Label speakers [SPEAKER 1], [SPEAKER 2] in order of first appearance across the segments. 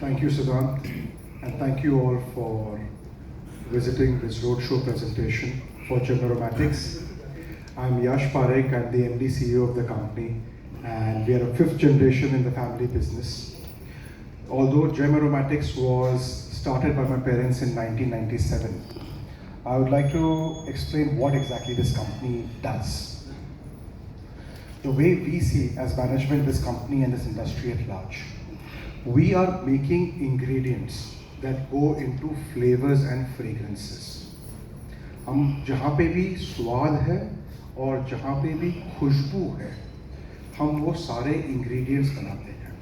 [SPEAKER 1] Thank you, Siddhant, and thank you all for visiting this roadshow presentation for Gem Aromatics. I'm Yash Parekh, I'm the MD CEO of the company, and we are a fifth generation in the family business. Although Gem Aromatics was started by my parents in 1997, I would like to explain what exactly this company does. The way we see as management this company and this industry at large, we are making ingredients that go into flavors and fragrances. हम जहाँ पे भी स्वाद है और जहाँ पे भी खुशबू है, हम वो सारे ingredients बनाते हैं.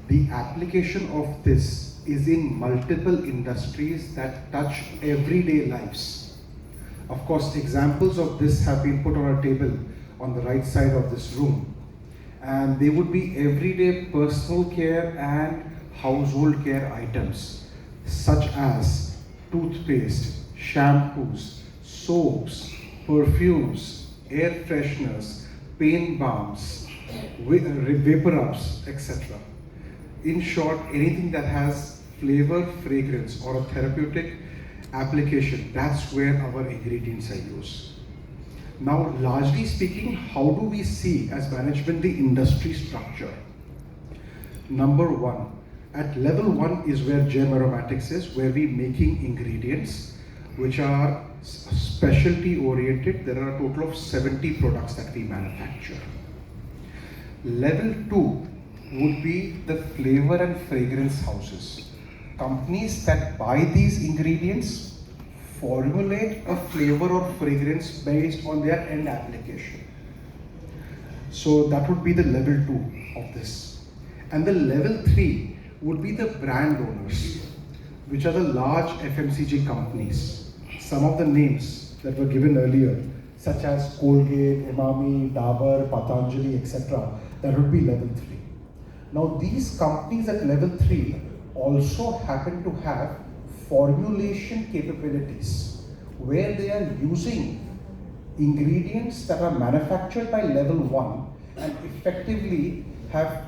[SPEAKER 1] The application of this is in multiple industries that touch everyday lives. Of course, examples of this have been put on a table on the right side of this room. And they would be everyday personal care and household care items such as toothpaste, shampoos, soaps, perfumes, air fresheners, paint balms, vapor ups, etc. In short, anything that has flavor, fragrance or a therapeutic application, that's where our ingredients are used. Now, largely speaking, how do we see as management the industry structure? Number one, at level one is where Gem Aromatics is, where we're making ingredients which are specialty oriented. There are a total of 70 products that we manufacture. Level two would be the flavor and fragrance houses. Companies that buy these ingredients formulate a flavor or fragrance based on their end application. So that would be the level 2 of this. And the level 3 would be the brand owners, which are the large FMCG companies. Some of the names that were given earlier, such as Colgate, Emami, Dabur, Patanjali, etc., that would be level 3. Now these companies at level 3 also happen to have formulation capabilities where they are using ingredients that are manufactured by level 1 and effectively have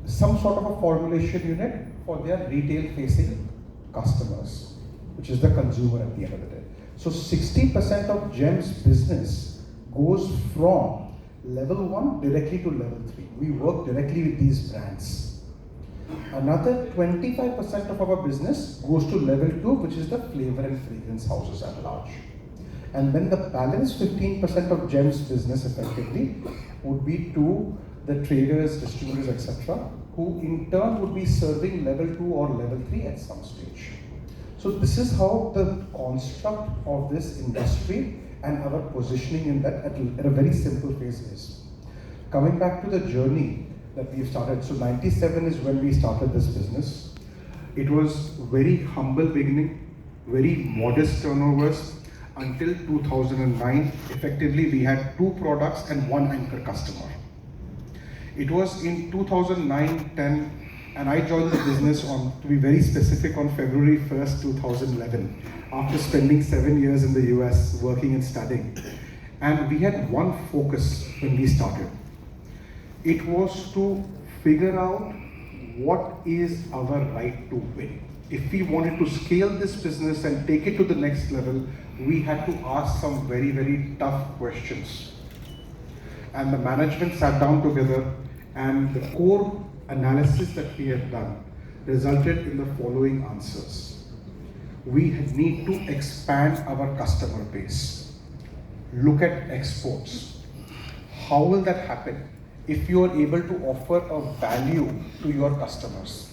[SPEAKER 1] some sort of a formulation unit for their retail facing customers, which is the consumer at the end of the day. So 60% of Gem's business goes from level 1 directly to level 3. We work directly with these brands. Another 25% of our business goes to level 2, which is the flavor and fragrance houses at large. And then the balance 15% of Gem's business effectively would be to the traders, distributors, etc., who in turn would be serving level 2 or level 3 at some stage. So this is how the construct of this industry and our positioning in that at a very simple phase is. Coming back to the journey that we've started. So 97 is when we started this business. It was very humble beginning, very modest turnovers until 2009. Effectively, we had 2 products and 1 anchor customer. It was in 2009-10, and I joined the business on, to be very specific, on February 1st, 2011, after spending 7 years in the US working and studying. And we had one focus when we started. It was to figure out what is our right to win. If we wanted to scale this business and take it to the next level, we had to ask some very, very tough questions. And the management sat down together, and the core analysis that we had done resulted in the following answers. We need to expand our customer base. Look at exports. How will that happen? If you are able to offer a value to your customers.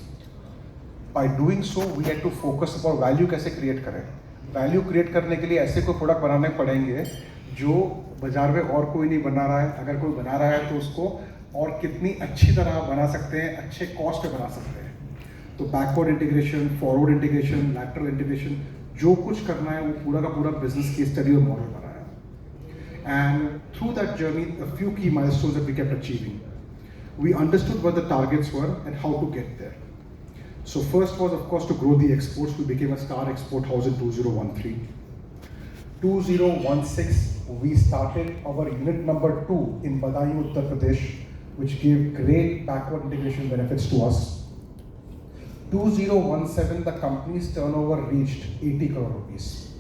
[SPEAKER 1] By doing so, we had to focus about value कैसे create करें. Value create करने के लिए ऐसे कोई product बनाने पड़ेंगे जो बाजार में और कोई नहीं बना रहा है. अगर कोई बना रहा है तो उसको और कितनी अच्छी तरह बना सकते हैं, अच्छे cost पे बना सकते हैं. तो backward integration, forward integration, lateral integration, जो कुछ करना है वो पूरा का पूरा business case study और model बनाया. And through that journey, a few key milestones that we kept achieving. We understood what the targets were and how to get there. So first was, of course, to grow the exports. We became a star export house in 2013. 2016, we started our unit number 2 in Badai, Uttar Pradesh, which gave great backward integration benefits to us. 2017, the company's turnover reached 80 crore rupees.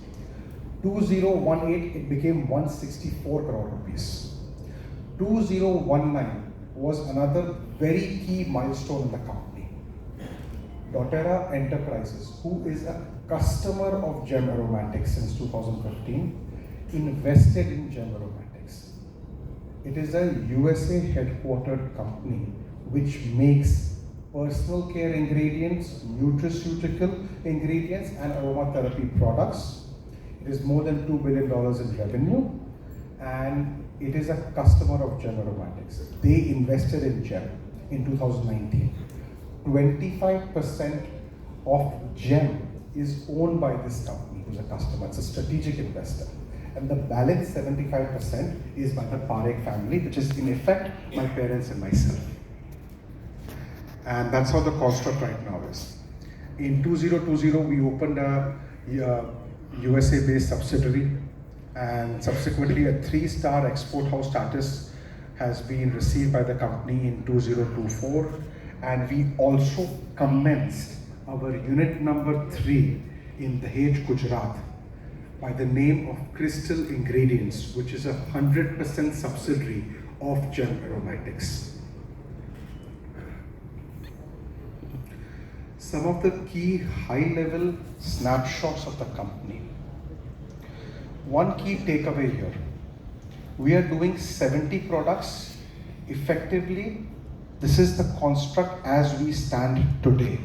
[SPEAKER 1] 2018, it became 164 crore rupees. 2019 was another very key milestone in the company. doTERRA Enterprises, who is a customer of Gem Aromatics since 2015, invested in Gem Aromatics. It is a USA headquartered company which makes personal care ingredients, nutraceutical ingredients, and aromatherapy products. It is more than $2 billion in revenue, and it is a customer of Gem Aromatics. They invested in Gem in 2019. 25% of Gem is owned by this company, who's a customer. It's a strategic investor. And the balance 75% is by the Parekh family, which is in effect my parents and myself. And that's how the construct right now is. In 2020, we opened a USA-based subsidiary, and subsequently a 3-star export house status has been received by the company in 2024. And we also commenced our unit number 3 in Dahej, Gujarat, by the name of Crystal Ingredients, which is a 100% subsidiary of Gem Aromatics. Some of the key high-level snapshots of the company. One key takeaway here, we are doing 70 products effectively. This is the construct as we stand today.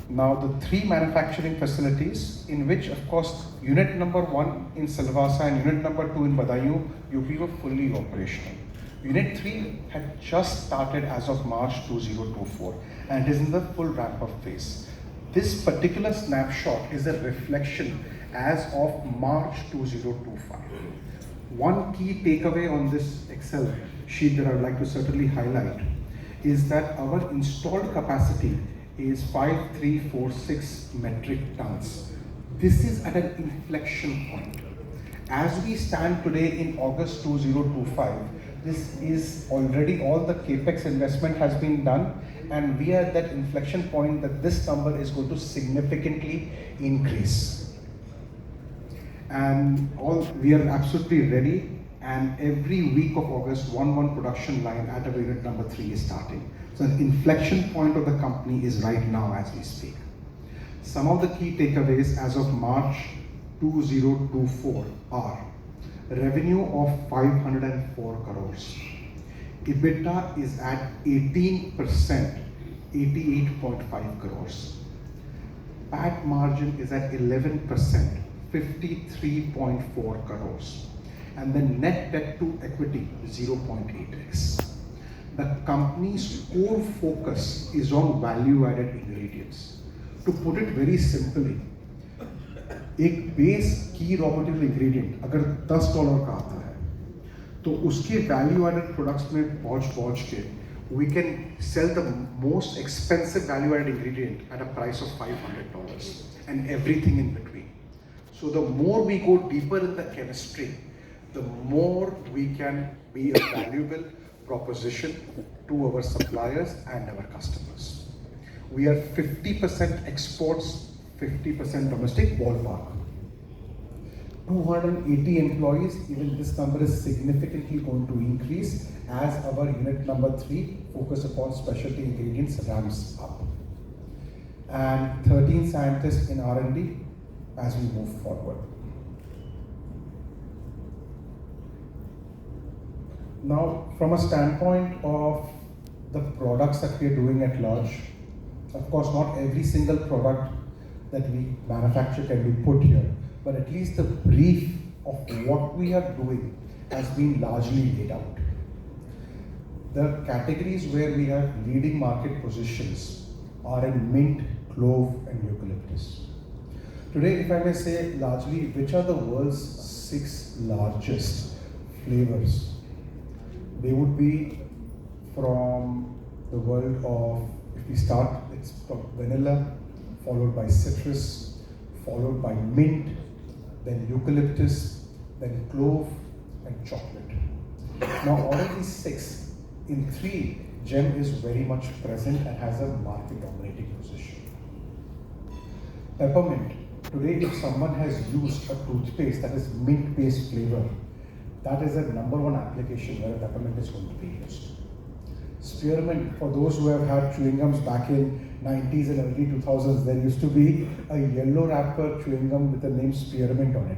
[SPEAKER 1] Now the 3 manufacturing facilities, in which of course unit number 1 in Silvassa and unit number 2 in Badaयूं, UP were fully operational. Unit 3 had just started as of March 2024 and is in the full ramp-up phase. This particular snapshot is a reflection as of March 2025. One key takeaway on this Excel sheet that I would like to certainly highlight is that our installed capacity is 5346 metric tons. This is at an inflection point. As we stand today in August 2025, this is already all the capex investment has been done, and we are at that inflection point that this number is going to significantly increase. And we are absolutely ready, and every week of August, one production line at our unit number 3 is starting. So the inflection point of the company is right now as we speak. Some of the key takeaways as of March 2024 are revenue of 504 crores. EBITDA is at 18%, 88.5 crores. PAT margin is at 11%, 53.4 crores. And the net debt to equity 0.8x. The company's core focus is on value-added ingredients. To put it very simply, एक base की raw material ingredient अगर $10 का आता है तो उसके value added products में पहुंच के we can sell the most expensive value added ingredient at a price of $500 and everything in between. So the more we go deeper in the chemistry, the more we can be a valuable proposition to our suppliers and our customers. We are 50% exports, 50% domestic, ballpark. 280 employees, even this number is significantly going to increase as our unit number 3 focus upon specialty ingredients ramps up. And 13 scientists in R&D as we move forward. Now, from a standpoint of the products that we are doing at large, of course, not every single product that we manufacture can be put here, but at least the brief of what we are doing has been largely laid out. The categories where we have leading market positions are in mint, clove, and eucalyptus. Today, if I may say largely, which are the world's 6 largest flavors? They would be from the world of, if we start, it's from vanilla, followed by citrus, followed by mint, then eucalyptus, then clove, and chocolate. Now, all of these 6, in 3, Gem is very much present and has a market dominating position. Peppermint. Today, if someone has used a toothpaste that is mint-based flavor, that is a number one application where peppermint is going to be used. Spearmint, for those who have had chewing gums back in 90s and early 2000s, there used to be a yellow wrapper chewing gum with the name Spearmint on it,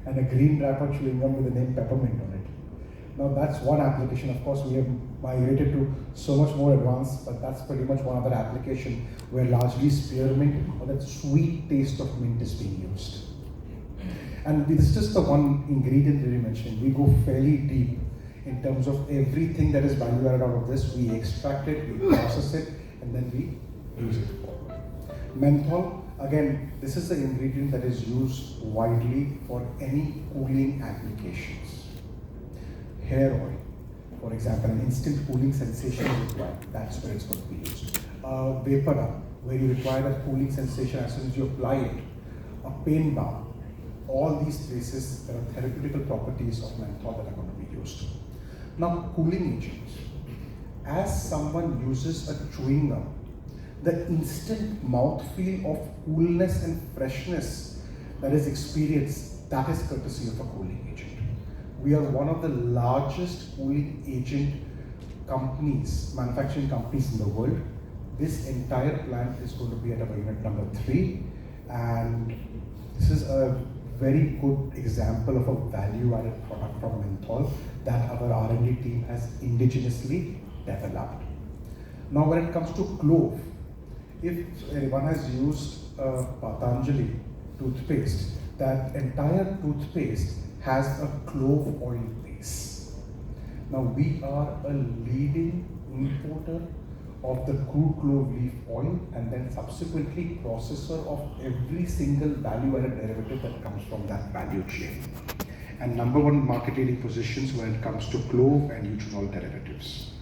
[SPEAKER 1] and a green wrapper chewing gum with the name Peppermint on it. Now that's one application. Of course, we have migrated to so much more advanced, but that's pretty much one other application where largely spearmint or that sweet taste of mint is being used. And this is just the one ingredient that we mentioned. We go fairly deep in terms of everything that is value added out of this. We extract it, we process it, and then we use it. Menthol, again, this is the ingredient that is used widely for any cooling applications. Hair oil, for example, an instant cooling sensation is required. That's where it's going to be used. Vapor rub, where you require that cooling sensation as soon as you apply it. A pain balm. All these places, there are therapeutical properties of menthol that are going to be used. Now, cooling agents. As someone uses a chewing gum, the instant mouthfeel of coolness and freshness that is experienced, that is courtesy of a cooling agent. We are one of the largest cooling agent companies, manufacturing companies in the world. This entire plant is going to be at our unit number 3, and this is a very good example of a value-added product from menthol that our R&D team has indigenously developed. Now, when it comes to clove, if one has used Patanjali toothpaste, that entire toothpaste has a clove oil base. Now, we are a leading importer of the crude clove leaf oil and then subsequently processor of every single value-added derivative that comes from that value chain. And number one market leading positions when it comes to clove and euthanol derivatives.